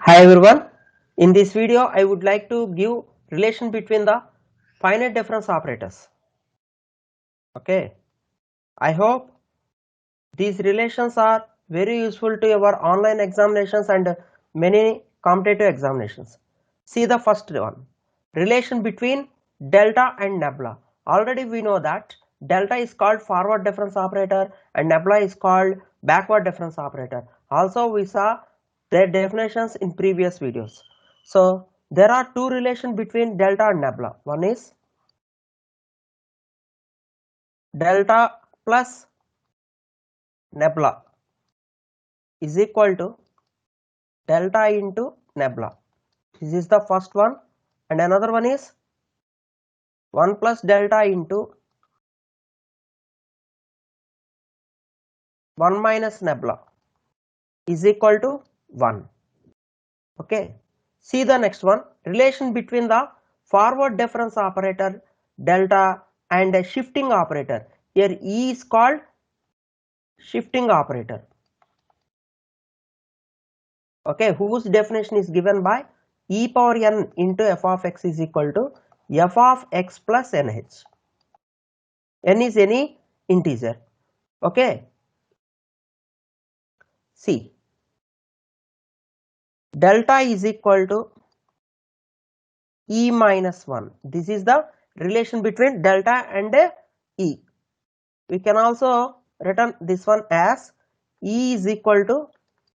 Hi everyone. In this video, I would like to give relation between the finite difference operators. Okay. I hope these relations are very useful to your online examinations and many competitive examinations. See the first one. Relation between delta and nebula. Already we know that delta is called forward difference operator and nebula is called backward difference operator. Also we saw their definitions in previous videos. So there are two relations between delta and nebula. One is delta plus nebula is equal to delta into nebula. This is the first one, and another one is 1 plus delta into 1 minus nebula is equal to 1. Okay. See the next one, relation between the forward difference operator delta and a shifting operator. Here E is called shifting operator. Okay, whose definition is given by e power n into f of x is equal to f of x plus nh. N is any integer. Okay. See, delta is equal to e minus 1. This is the relation between delta and e. We can also written this one as e is equal to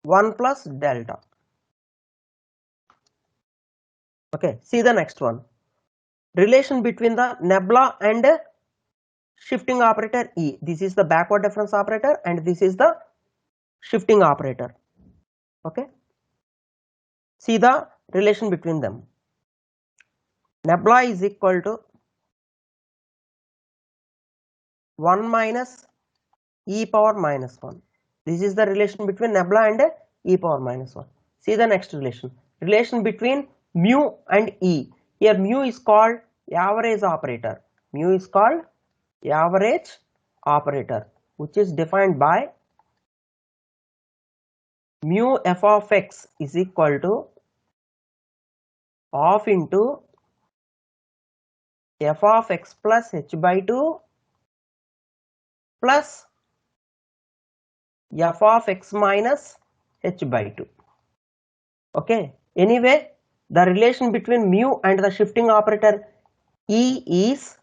1 plus delta. Okay, see the next one. Relation between the nebula and shifting operator E. This is the backward difference operator and this is the shifting operator. Okay. See the relation between them. Nebula is equal to 1 minus e power minus 1. This is the relation between nebula and e power minus 1. See the next relation. Relation between mu and e. Here mu is called average operator. Mu is called average operator, which is defined by mu f of x is equal to half into f of x plus h by 2 plus f of x minus h by 2. Okay. Anyway, the relation between mu and the shifting operator E is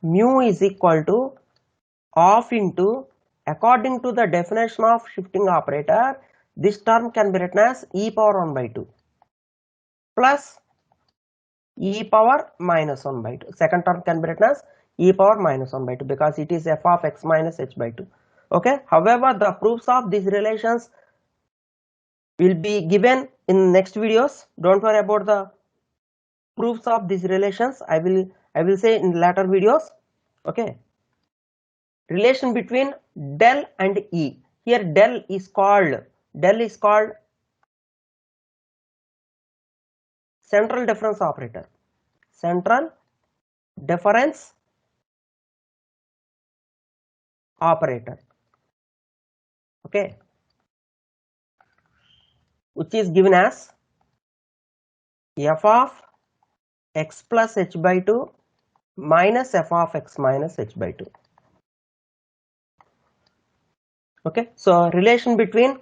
mu is equal to half into, according to the definition of shifting operator, this term can be written as e power 1 by 2 plus e power minus 1 by 2. Second term can be written as e power minus 1 by 2 because it is f of x minus h by 2. Okay. However, the proofs of these relations will be given in next videos. Don't worry about the proofs of these relations. I will say in later videos. Okay. Relation between del and E. Here del is called central difference operator. Central difference operator. Okay. Which is given as f of x plus h by 2 minus f of x minus h by 2. Okay. So relation between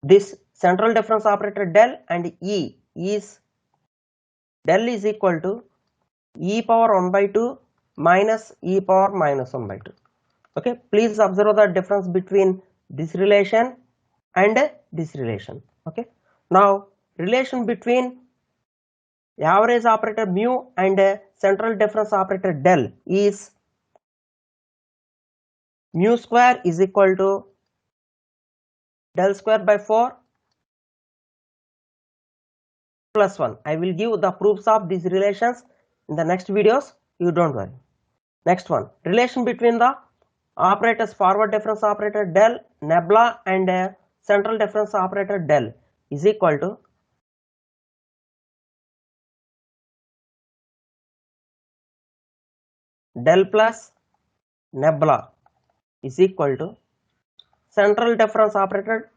this central difference operator del and E is del is equal to e power 1 by 2 minus e power minus 1 by 2. Okay. Please observe the difference between this relation and this relation. Okay. Now relation between average operator mu and central difference operator del is mu square is equal to del square by 4 plus 1. I will give the proofs of these relations in the next videos. You don't worry. Next one, relation between the operators forward difference operator del, nebula and central difference operator del is equal to del plus nebula is equal to central difference operator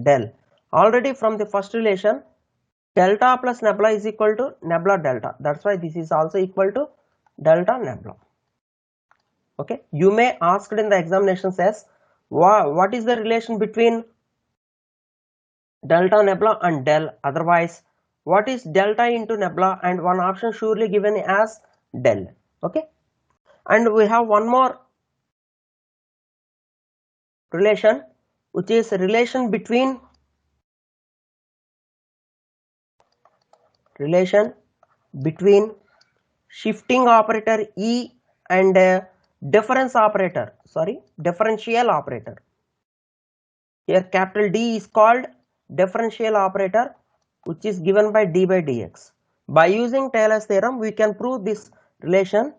del. Already from the first relation delta plus nebula is equal to nebula delta. That's why this is also equal to delta nebula. Okay, you may asked in the examination says what is the relation between delta nebula and del, otherwise what is delta into nebula, and one option surely given as del. Okay, and we have one more relation, which is relation between shifting operator E and differential operator. Here capital D is called differential operator, which is given by d by dx. By using Taylor's theorem, we can prove this relation.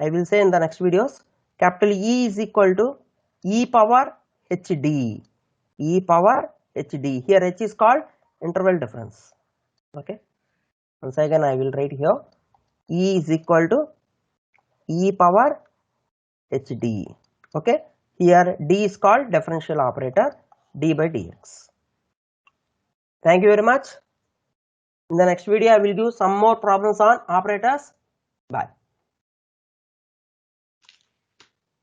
I will say in the next videos. Capital E is equal to e power hd. E power hd. Here h is called interval difference. Okay. Once again I will write here, E is equal to e power hd. Okay. Here d is called differential operator, d by dx. Thank you very much. In the next video I will give some more problems on operators. Bye.